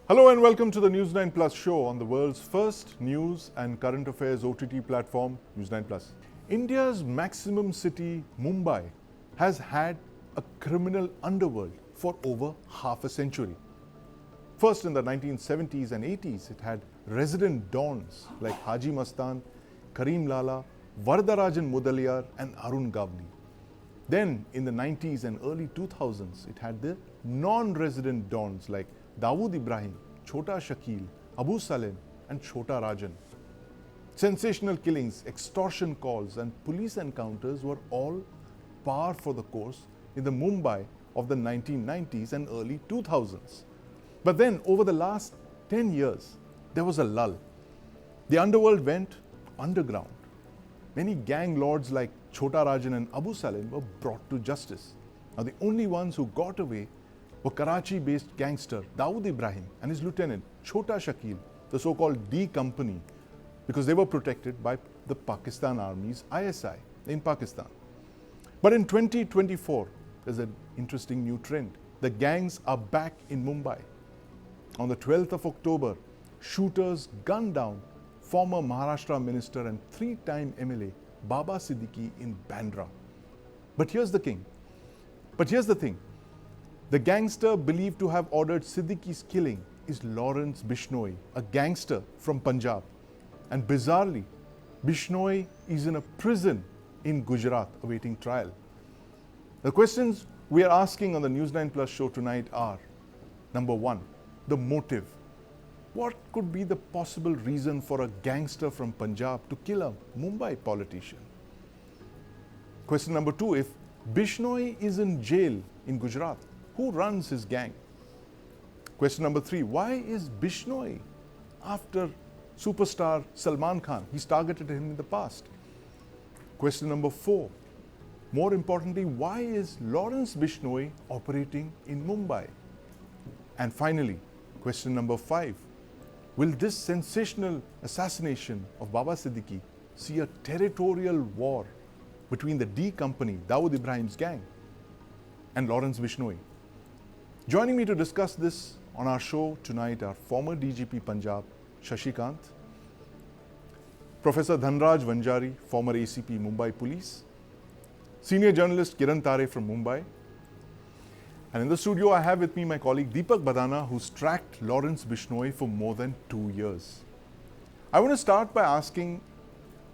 Hello and welcome to the News9 Plus show on the world's first news and current affairs OTT platform, News9 Plus. India's maximum city, Mumbai, has had a criminal underworld for over half a century. First in the 1970s and 80s, it had resident dons like Haji Mastan, Kareem Lala, Varadarajan Mudaliar and Arun Gavli. Then in the 90s and early 2000s, it had the non-resident dons like Dawood Ibrahim, Chota Shakil, Abu Salim and Chota Rajan. Sensational killings, extortion calls and police encounters were all par for the course in the Mumbai of the 1990s and early 2000s. But then over the last 10 years, there was a lull. The underworld went underground. Many gang lords like Chota Rajan and Abu Salim were brought to justice. Now the only ones who got away were Karachi-based gangster Dawood Ibrahim and his lieutenant Chota Shakil, the so-called D Company, because they were protected by the Pakistan Army's ISI in Pakistan. But in 2024, there's an interesting new trend. The gangs are back in Mumbai. On the 12th of October, shooters gunned down former Maharashtra minister and three-time MLA Baba Siddiki in Bandra. But here's the thing. The gangster believed to have ordered Siddique's killing is Lawrence Bishnoi, a gangster from Punjab. And bizarrely, Bishnoi is in a prison in Gujarat awaiting trial. The questions we are asking on the News9 Plus show tonight are: number one, the motive. What could be the possible reason for a gangster from Punjab to kill a Mumbai politician? Question number two, if Bishnoi is in jail in Gujarat, who runs his gang? Question number three, why is Bishnoi after superstar Salman Khan? He's targeted him in the past. Question number four, more importantly, why is Lawrence Bishnoi operating in Mumbai? And finally, question number five, will this sensational assassination of Baba Siddiki see a territorial war between the D Company, Dawood Ibrahim's gang, and Lawrence Bishnoi? Joining me to discuss this on our show tonight are former DGP Punjab, Shashikant, Professor Dhanraj Vanjari, former ACP Mumbai Police, senior journalist Kiran Tare from Mumbai, and in the studio I have with me my colleague Deepak Badana, who's tracked Lawrence Bishnoi for more than 2 years. I want to start by asking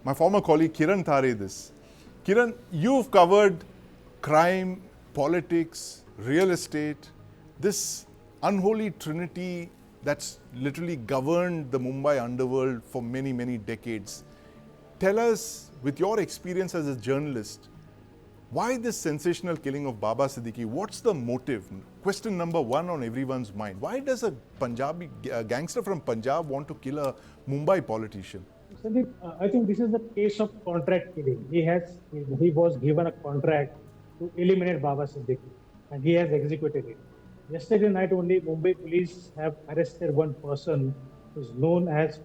my former colleague Kiran Tare this. Kiran, you've covered crime, politics, real estate, this unholy trinity that's literally governed the Mumbai underworld for many, many decades. Tell us, with your experience as a journalist, why this sensational killing of Baba Siddiki? What's the motive? Question number one on everyone's mind. Why does a gangster from Punjab want to kill a Mumbai politician? Siddique, I think this is the case of contract killing. He was given a contract to eliminate Baba Siddiki, and he has executed it. Yesterday night only, Mumbai police have arrested one person who is known as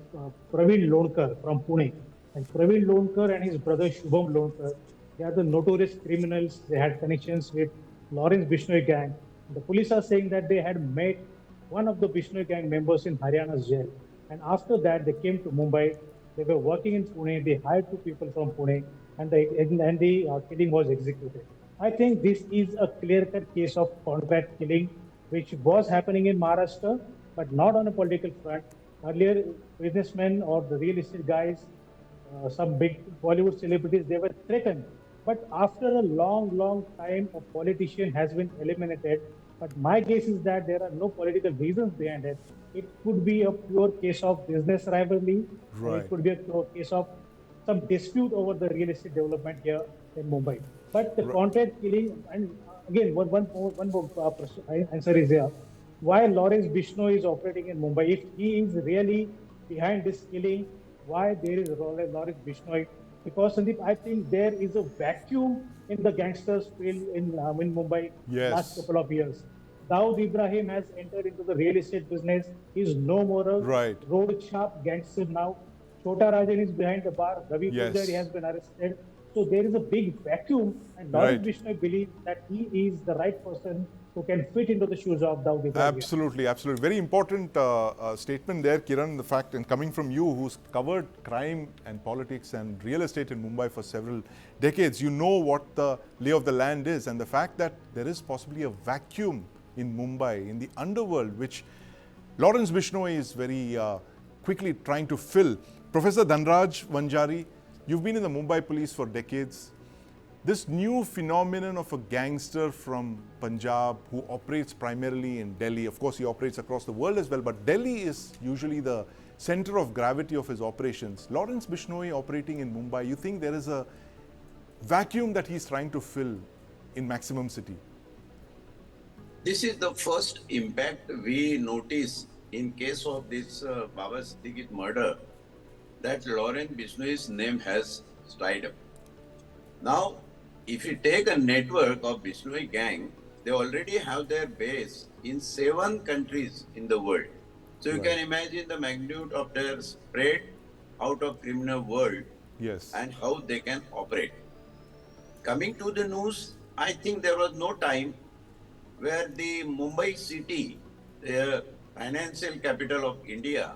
Praveen Lonkar from Pune. And Praveen Lonkar and his brother Shubham Lonkar, they are the notorious criminals. They had connections with Lawrence Bishnoi gang. The police are saying that they had met one of the Bishnoi gang members in Haryana's jail. And after that, they came to Mumbai. They were working in Pune. They hired two people from Pune, and the killing was executed. I think this is a clear-cut case of contract killing, which was happening in Maharashtra, but not on a political front. Earlier, businessmen or the real estate guys, some big Bollywood celebrities, they were threatened. But after a long time, a politician has been eliminated. But my guess is that there are no political reasons behind it. It could be a pure case of business rivalry. Right. It could be a pure case of some dispute over the real estate development here in Mumbai. But the contract killing, and again, one more answer is here. Why Lawrence Bishnoi is operating in Mumbai? If he is really behind this killing, why there is Lawrence Bishnoi? Because Sandeep, I think there is a vacuum in the gangsters field in Mumbai last couple of years. Dawood Ibrahim has entered into the real estate business. He's no more a road sharp gangster now. Chota Rajan is behind the bar. Ravi Pujari has been arrested. So there is a big vacuum, and Lawrence Bishnoi believes that he is the right person who can fit into the shoes of Dawood Ibrahim. Absolutely, absolutely. Very important statement there, Kiran. The fact, and coming from you, who's covered crime and politics and real estate in Mumbai for several decades, you know what the lay of the land is, and the fact that there is possibly a vacuum in Mumbai, in the underworld, which Lawrence Bishnoi is very quickly trying to fill. Professor Dhanraj Vanjari, you've been in the Mumbai police for decades. This new phenomenon of a gangster from Punjab who operates primarily in Delhi, of course he operates across the world as well, but Delhi is usually the center of gravity of his operations. Lawrence Bishnoi operating in Mumbai, you think there is a vacuum that he's trying to fill in Maximum City? This is the first impact we notice in case of this Baba Siddique murder, that Lawrence Bishnoi's name has dried up. Now, if you take a network of Bishnoi gang, they already have their base in 7 countries in the world. So you can imagine the magnitude of their spread out of criminal world, and how they can operate. Coming to the news, I think there was no time where the Mumbai city, the financial capital of India,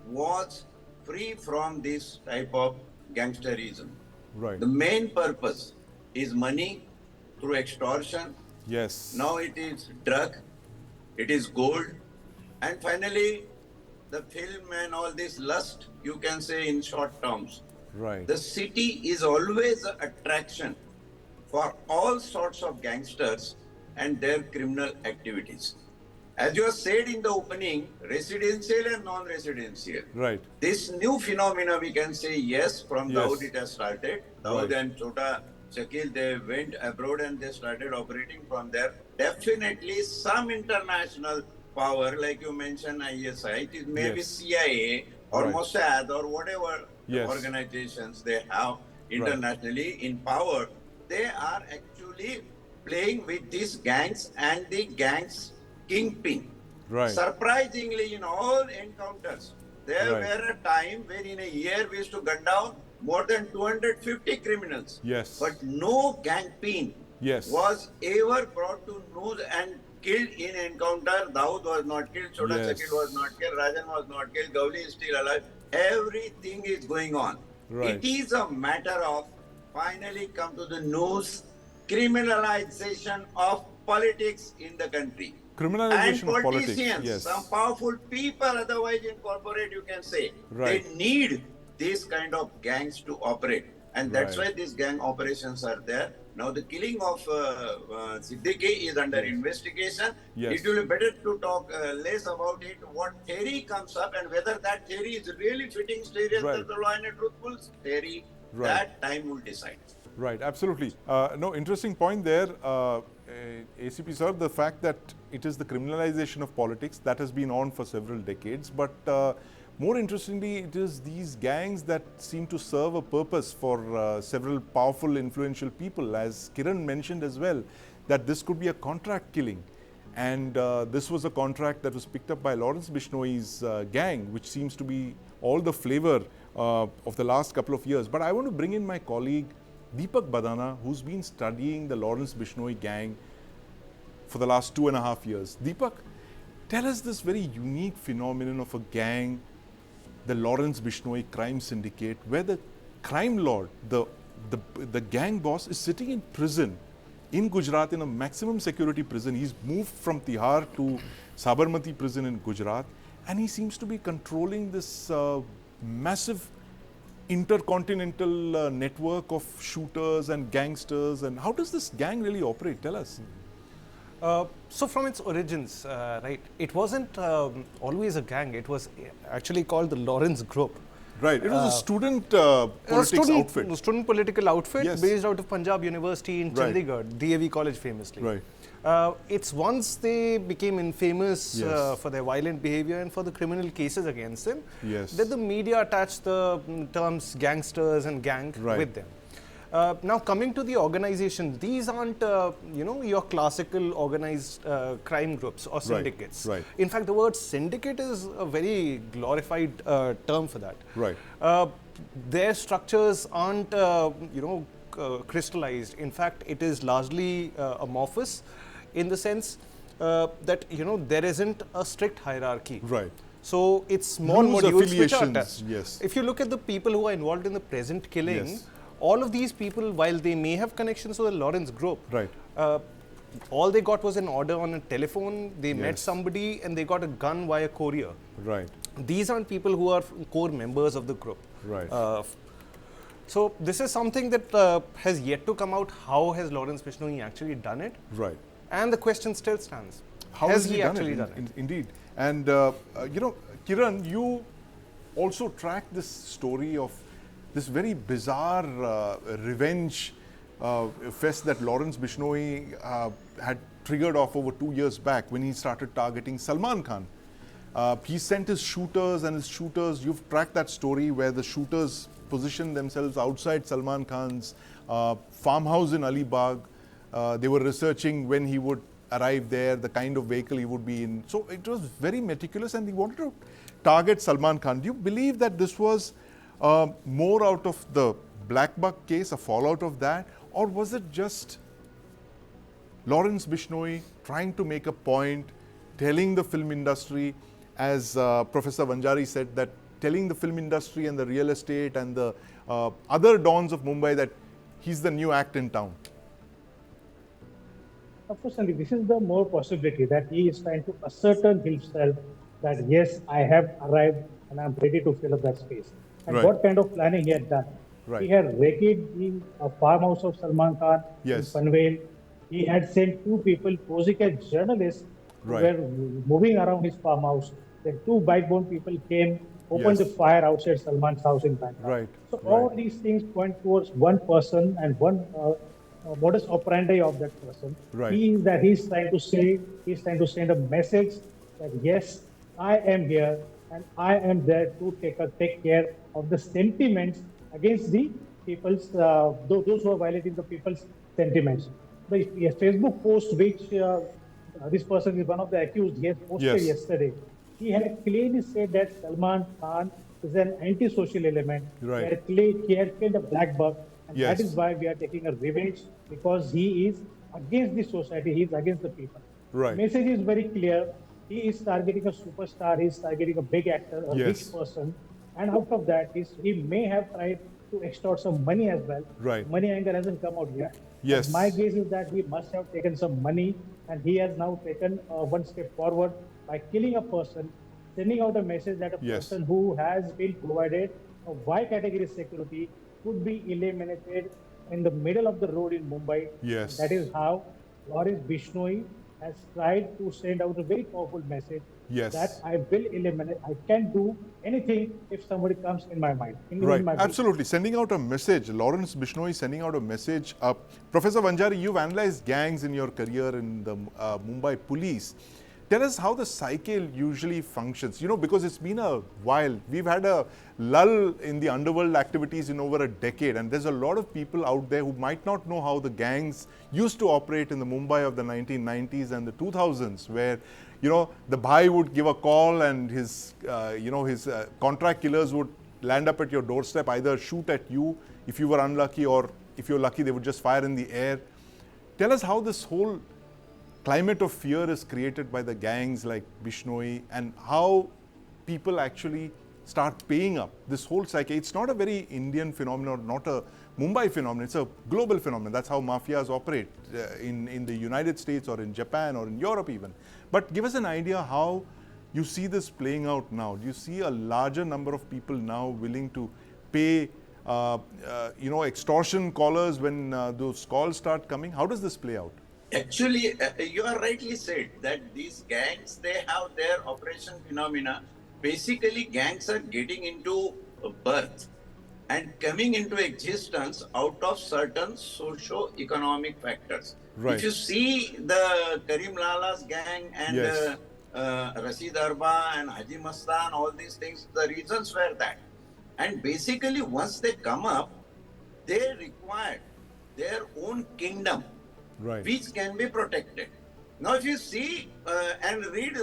was free from this type of gangsterism. The main purpose is money through extortion. Now it is drug, it is gold, and finally the film and all this lust, you can say in short terms. The city is always an attraction for all sorts of gangsters and their criminal activities. As you have said in the opening, residential and non-residential. This new phenomena, we can say, yes, from Dawood it has started. Dawood and Chota Shakil, they went abroad and they started operating from there. Definitely some international power, like you mentioned, ISI, it is maybe CIA or Mossad or whatever organizations they have internationally in power. They are actually playing with these gangs and the gangs kingpin. Surprisingly, in all encounters, there were a time where in a year we used to gun down more than 250 criminals. But no gang pin was ever brought to news and killed in encounter. Dawood was not killed, Chota Shakil was not killed, Rajan was not killed, Gowli is still alive. Everything is going on. It is a matter of finally come to the news, criminalization of politics in the country. Criminalization and of politicians, politics, some powerful people, otherwise in corporate you can say, they need this kind of gangs to operate. And that's why these gang operations are there. Now the killing of Siddiki is under investigation. It will be better to talk less about it, what theory comes up and whether that theory is really fitting serious to the law and a truthful theory, that time will decide. Absolutely. No, interesting point there, ACP sir, the fact that it is the criminalization of politics that has been on for several decades, but more interestingly, it is these gangs that seem to serve a purpose for several powerful, influential people, as Kiran mentioned as well, that this could be a contract killing. And this was a contract that was picked up by Lawrence Bishnoi's gang, which seems to be all the flavor of the last couple of years. But I want to bring in my colleague, Deepak Badana, who's been studying the Lawrence Bishnoi gang for the last 2.5 years. Deepak, tell us this very unique phenomenon of a gang, the Lawrence Bishnoi crime syndicate, where the crime lord, the gang boss, is sitting in prison in Gujarat, in a maximum security prison. He's moved from Tihar to Sabarmati prison in Gujarat, and he seems to be controlling this massive intercontinental network of shooters and gangsters. And how does this gang really operate? Tell us. So from its origins, it wasn't always a gang. It was actually called the Lawrence Group. It was a student politics outfit. Student political outfit based out of Punjab University in Chandigarh, DAV College famously. It's once they became infamous for their violent behavior and for the criminal cases against them, that the media attached the terms gangsters and gang with them. Now coming to the organization, these aren't your classical organized crime groups or syndicates. Right. In fact, the word syndicate is a very glorified term for that. Right. Their structures aren't crystallized. In fact, it is largely amorphous, in the sense that there isn't a strict hierarchy. Right. So it's small Loose modules which are affiliations, yes. If you look at the people who are involved in the present killing, Yes. all of these people, while they may have connections to the Lawrence group, Right. all they got was an order on a telephone, they met Yes. somebody and they got a gun via courier. Right. These aren't people who are core members of the group. Right. So this is something that has yet to come out. How has Lawrence Bishnoi actually done it? Right. And the question still stands. How has has he done actually it? done it? Indeed. And, Kiran, you also track this story of this very bizarre revenge fest that Lawrence Bishnoi had triggered off over 2 years back when he started targeting Salman Khan. He sent his shooters, you've tracked that story where the shooters positioned themselves outside Salman Khan's farmhouse in Alibag. They were researching when he would arrive there, the kind of vehicle he would be in. So it was very meticulous and he wanted to target Salman Khan. Do you believe that this was more out of the Black Buck case, a fallout of that? Or was it just Lawrence Bishnoi trying to make a point, telling the film industry, as Professor Vanjari said, that telling the film industry and the real estate and the other dons of Mumbai that he's the new act in town? Of course, Sandeep, this is the more possibility that he is trying to ascertain himself that yes, I have arrived and I'm ready to fill up that space. And Right. what kind of planning he had done? Right. He had raided the farmhouse of Salman Khan Yes. in Panvel. He had sent 2 people posing as journalists who Right. were moving around his farmhouse. Then 2 bike-bound people came, opened Yes. the fire outside Salman's house in Bangkok. Right. So all these things point towards one person and one modus operandi of that person. Right. He's trying to send a message that yes, I am here and I am there to take care of the sentiments against the people's those who are violating the people's sentiments. The Facebook post which this person is one of the accused, he has posted Yes. yesterday. He had clearly said that Salman Khan is an anti-social element. Right. He had killed a black buck, and Yes. that is why we are taking a revenge, because he is against the society, he is against the people. Right. The message is very clear. He is targeting a superstar, he is targeting a big actor, a Yes. rich person, and out of that, he may have tried to extort some money as well. Right. Money angle hasn't come out yet. Yes. But my guess is that he must have taken some money, and he has now taken one step forward by killing a person, sending out a message that a Yes. person who has been provided a Y category security could be eliminated in the middle of the road in Mumbai. Yes. That is how Lawrence Bishnoi has tried to send out a very powerful message Yes. that I will eliminate, I can do anything if somebody comes in my mind. In Right, my brain. absolutely. Sending out a message. Lawrence Bishnoi sending out a message. Professor Vanjari, you've analyzed gangs in your career in the Mumbai police. Tell us how the cycle usually functions, because it's been a while. We've had a lull in the underworld activities in over a decade, and there's a lot of people out there who might not know how the gangs used to operate in the Mumbai of the 1990s and the 2000s, where the bhai would give a call and his contract killers would land up at your doorstep, either shoot at you if you were unlucky, or if you're lucky, they would just fire in the air. Tell us how this whole climate of fear is created by the gangs like Bishnoi, and how people actually start paying up. This whole cycle, it's not a very Indian phenomenon, not a Mumbai phenomenon, it's a global phenomenon. That's how mafias operate in the United States or in Japan or in Europe even. But give us an idea how you see this playing out now. Do you see a larger number of people now willing to pay extortion callers when those calls start coming? How does this play out? Actually, you are rightly said that these gangs, they have their operation phenomena. Basically, gangs are getting into birth and coming into existence out of certain socio-economic factors. Right. If you see the Karim Lala's gang and Yes. Rashid Arba and Haji Mastan, all these things, the reasons were that. And basically, once they come up, they required their own kingdom, Right. which can be protected. Now, if you see and read,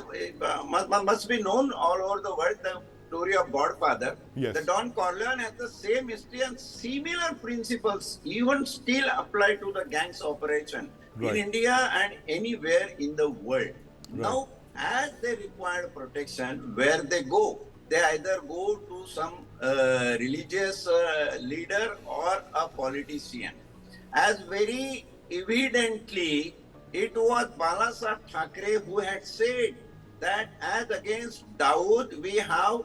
must be known all over the world, the story of Godfather. Yes. The Don Corleone has the same history and similar principles even still apply to the gangs operation Right. in India and anywhere in the world. Right. Now, as they require protection, where they go, they either go to some religious leader or a politician. As very evidently, it was Balasaheb Thackeray who had said that as against Dawood, we have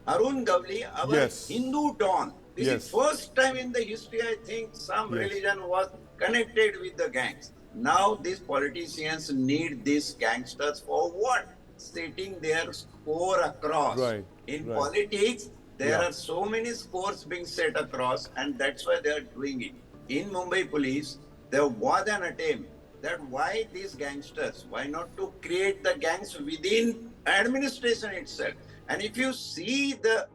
Arun Gavli, our Yes. Hindu Don. This Yes. is first time in the history, I think, some Yes. religion was connected with the gangs. Now these politicians need these gangsters for what? Setting their score across. Right. In Right. politics, there Yeah. are so many scores being set across, and that's why they are doing it. In Mumbai police, there was an attempt that why these gangsters, why not to create the gangs within administration itself. And if you see the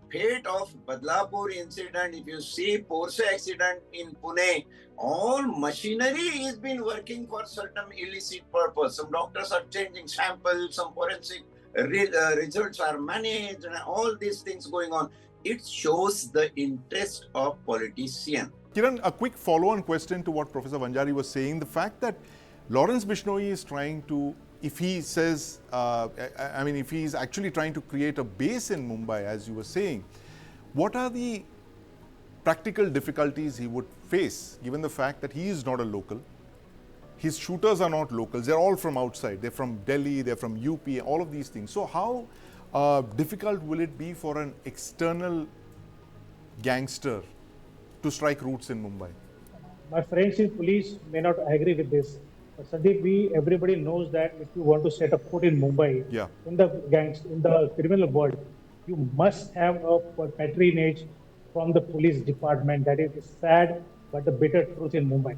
fate of Badlapur incident, if you see Porsche accident in Pune, all machinery is been working for certain illicit purpose. Some doctors are changing samples, some forensic results are managed, and all these things going on. It shows the interest of politicians. Kiran, a quick follow-on question to what Professor Vanjari was saying. The fact that Lawrence Bishnoi is trying to, if he says, if he's actually trying to create a base in Mumbai, as you were saying, what are the practical difficulties he would face, given the fact that he is not a local? His shooters are not locals. They're all from outside. They're from Delhi, they're from UP, all of these things. So how difficult will it be for an external gangster to strike roots in Mumbai? My friends in police may not agree with this. But Siddique, everybody knows that if you want to set a foot in Mumbai, Yeah. in the criminal world, you must have a patronage from the police department. That is the sad but the bitter truth in Mumbai.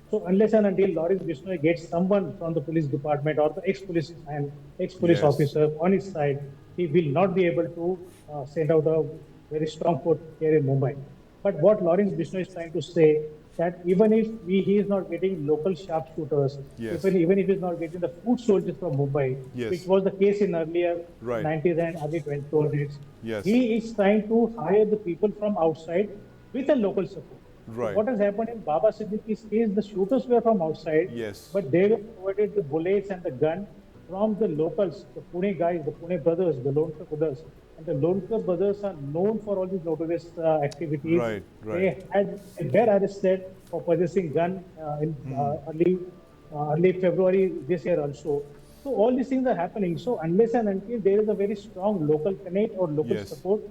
So unless and until Lawrence Bishnoi gets someone from the police department or the ex-police and ex-police Yes. officer on his side, he will not be able to send out a very strong foot here in Mumbai. But what Lawrence Bishnoi is trying to say that even if he is not getting local sharpshooters, Yes. even if he is not getting the foot soldiers from Mumbai, Yes. which was the case in earlier Right. 90s and early 2000s, Yes. he is trying to hire the people from outside with a local support. Right. So what has happened in Baba Siddiqui's case, the shooters were from outside, Yes. but they were provided the bullets and the gun from the locals, the Pune guys, the Pune brothers, the Lonka brothers. And the Lonka brothers are known for all these notorious activities. Right, right. They were arrested for possessing gun in early February this year also. So all these things are happening. So unless and until there is a very strong local connect or local Yes. support,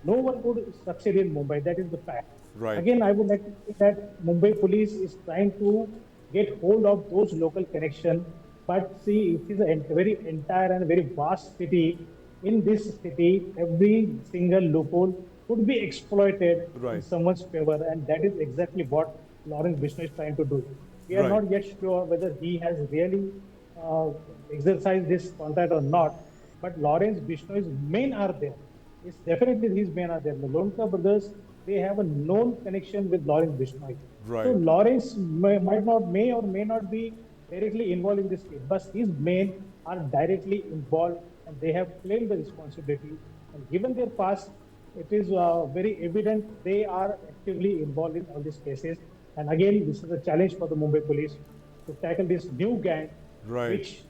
no one would succeed in Mumbai. That is the fact. Right. Again, I would like to say that Mumbai police is trying to get hold of those local connections. But see, it is a very entire and very vast city. In this city, every single loophole could be exploited in Right. someone's favor, and that is exactly what Lawrence Bishnoi is trying to do. We are Right. not yet sure whether he has really exercised this contract or not, but Lawrence Bishnoi's men are there. It's definitely his men are there. The Lonka brothers, they have a known connection with Lawrence Bishnoi. Right. So Lawrence may or may not be directly involved in this case, but his men are directly involved and they have claimed the responsibility. And given their past, it is very evident they are actively involved in all these cases. And again, this is a challenge for the Mumbai police to tackle this new gang, Right. which,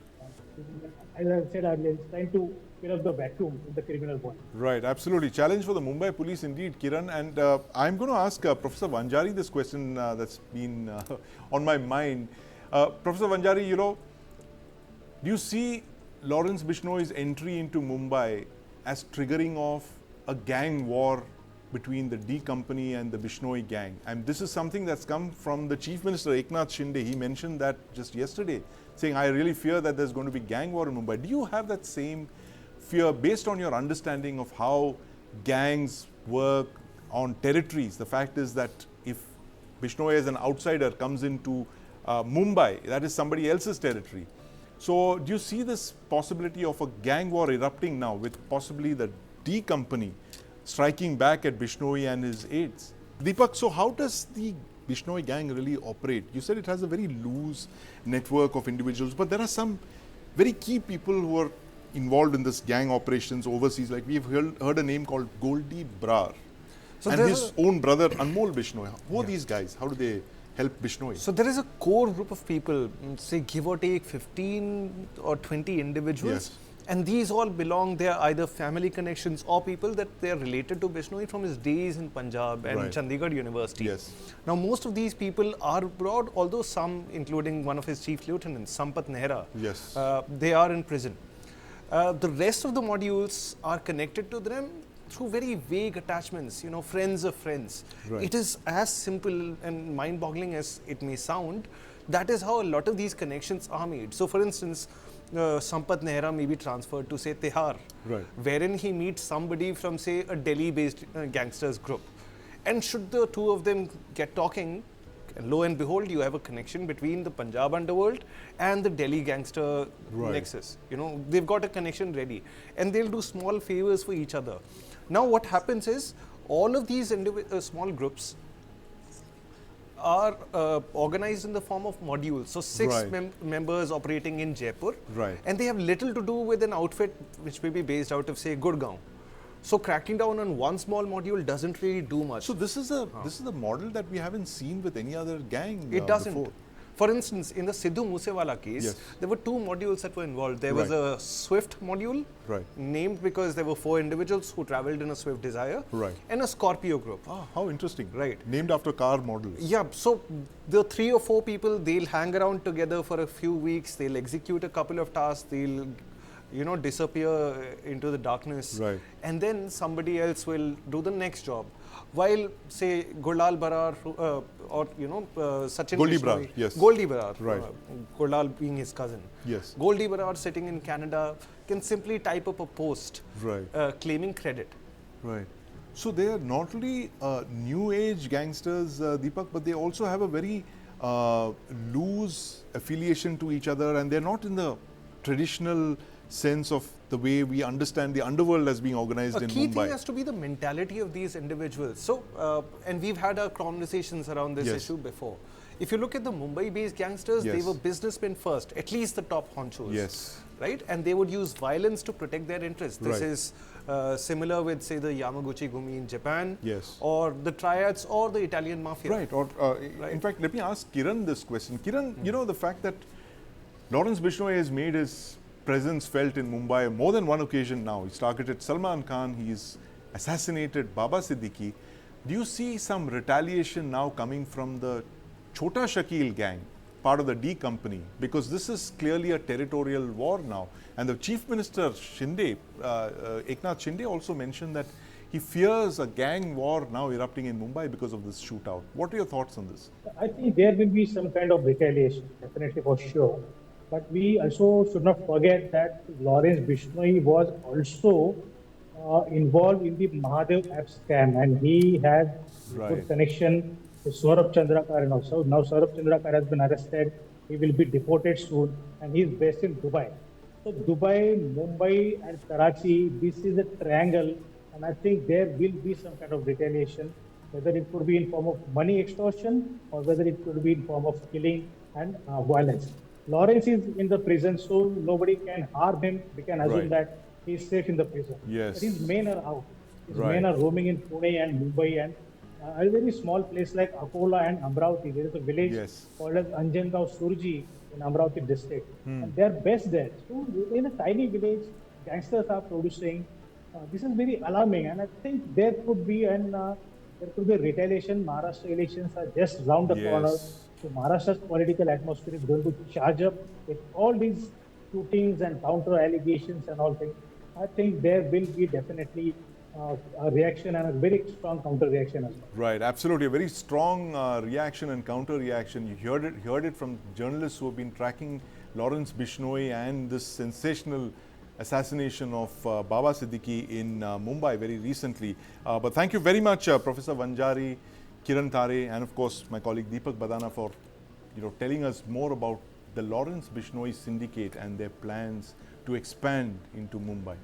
as I said earlier, is trying to fill up the vacuum in the criminal world. Right, absolutely. Challenge for the Mumbai police indeed, Kiran. And I'm going to ask Professor Vanjari this question that's been on my mind. Professor Vanjari, do you see Lawrence Bishnoi's entry into Mumbai as triggering off a gang war between the D company and the Bishnoi gang? And this is something that's come from the Chief Minister Eknath Shinde. He mentioned that just yesterday, saying, I really fear that there's going to be gang war in Mumbai. Do you have that same fear based on your understanding of how gangs work on territories? The fact is that if Bishnoi as an outsider comes into Mumbai, that is somebody else's territory. So do you see this possibility of a gang war erupting now with possibly the D company striking back at Bishnoi and his aides? Deepak, so how does the Bishnoi gang really operate? You said it has a very loose network of individuals, but there are some very key people who are involved in this gang operations overseas. Like we've heard a name called Goldie Brar, so and his own brother Anmol Bishnoi. Who are these guys? How do they help Bishnoi? So there is a core group of people, say give or take 15 or 20 individuals. Yes. And these all belong, they are either family connections or people that they are related to Bishnoi from his days in Punjab and Chandigarh University. Yes. Now most of these people are abroad, although some, including one of his chief lieutenants, Sampat Nehra, yes. They are in prison. The rest of the modules are connected to them through very vague attachments, you know, friends of friends. Right. It is as simple and mind-boggling as it may sound. That is how a lot of these connections are made. So for instance, Sampat Nehra may be transferred to say Tihar, wherein he meets somebody from say a Delhi-based gangsters group. And should the two of them get talking, lo and behold, you have a connection between the Punjab underworld and the Delhi gangster nexus. You know, they've got a connection ready. And they'll do small favors for each other. Now what happens is, all of these small groups are organized in the form of modules. So 6 members operating in Jaipur. And they have little to do with an outfit which may be based out of say Gurgaon. So cracking down on one small module doesn't really do much. So this is a model that we haven't seen with any other gang It doesn't. before. For instance, in the Sidhu Moosewala case, there were 2 modules that were involved. There was a Swift module, named because there were 4 individuals who travelled in a Swift Desire, and a Scorpio group. Ah, how interesting. Named after car models. Yeah, so the 3 or 4 people, they'll hang around together for a few weeks, they'll execute a couple of tasks, they'll disappear into the darkness, and then somebody else will do the next job. While, say, Gulal Barar or Sachin Goldie Bishnoi, Brar, yes. Goldie Barar, Gulal being his cousin. Yes. Goldie Barar sitting in Canada can simply type up a post claiming credit. So they are not only new age gangsters, Deepak, but they also have a very loose affiliation to each other, and they're not in the traditional sense of the way we understand the underworld as being organized in Mumbai. A key thing has to be the mentality of these individuals. So, and we've had our conversations around this issue before. If you look at the Mumbai-based gangsters, they were businessmen first, at least the top honchos, right? And they would use violence to protect their interests. This is similar with, say, the Yamaguchi Gumi in Japan, or the triads, or the Italian mafia. In fact, let me ask Kiran this question. Kiran, you know, the fact that Lawrence Bishnoi has made his presence felt in Mumbai more than one occasion now. He's targeted Salman Khan, he's assassinated Baba Siddiki. Do you see some retaliation now coming from the Chota Shakil gang, part of the D company? Because this is clearly a territorial war now. And the Chief Minister Shinde, Eknath Shinde, also mentioned that he fears a gang war now erupting in Mumbai because of this shootout. What are your thoughts on this? I think there will be some kind of retaliation, definitely for sure. But we also should not forget that Lawrence Bishnoi was also involved in the Mahadev app scam, and he had good connection with Saurabh Chandrakar. Also, now Saurabh Chandrakar has been arrested. He will be deported soon, and he is based in Dubai. So Dubai, Mumbai, and Karachi, this is a triangle, and I think there will be some kind of retaliation, whether it could be in form of money extortion or whether it could be in form of killing and violence. Lawrence is in the prison, so nobody can harm him. We can assume that he is safe in the prison. But his men are out. His men are roaming in Pune and Mumbai, and a very small place like Akola and Amravati. There is a village called as Anjangaon Surji in Amravati district. And they are based there. So in a tiny village, gangsters are producing. This is very alarming, and I think there could be retaliation. Maharashtra elections are just round the corner. So Maharashtra's political atmosphere is going to charge up with all these shootings and counter allegations and all things. I think there will be definitely a reaction and a very strong counter reaction as well. Right, absolutely. A very strong reaction and counter reaction. You heard it from journalists who have been tracking Lawrence Bishnoi and this sensational assassination of Baba Siddiki in Mumbai very recently. But thank you very much, Professor Vanjari, Kiran Thare, and of course my colleague Deepak Badana for telling us more about the Lawrence Bishnoi syndicate and their plans to expand into Mumbai.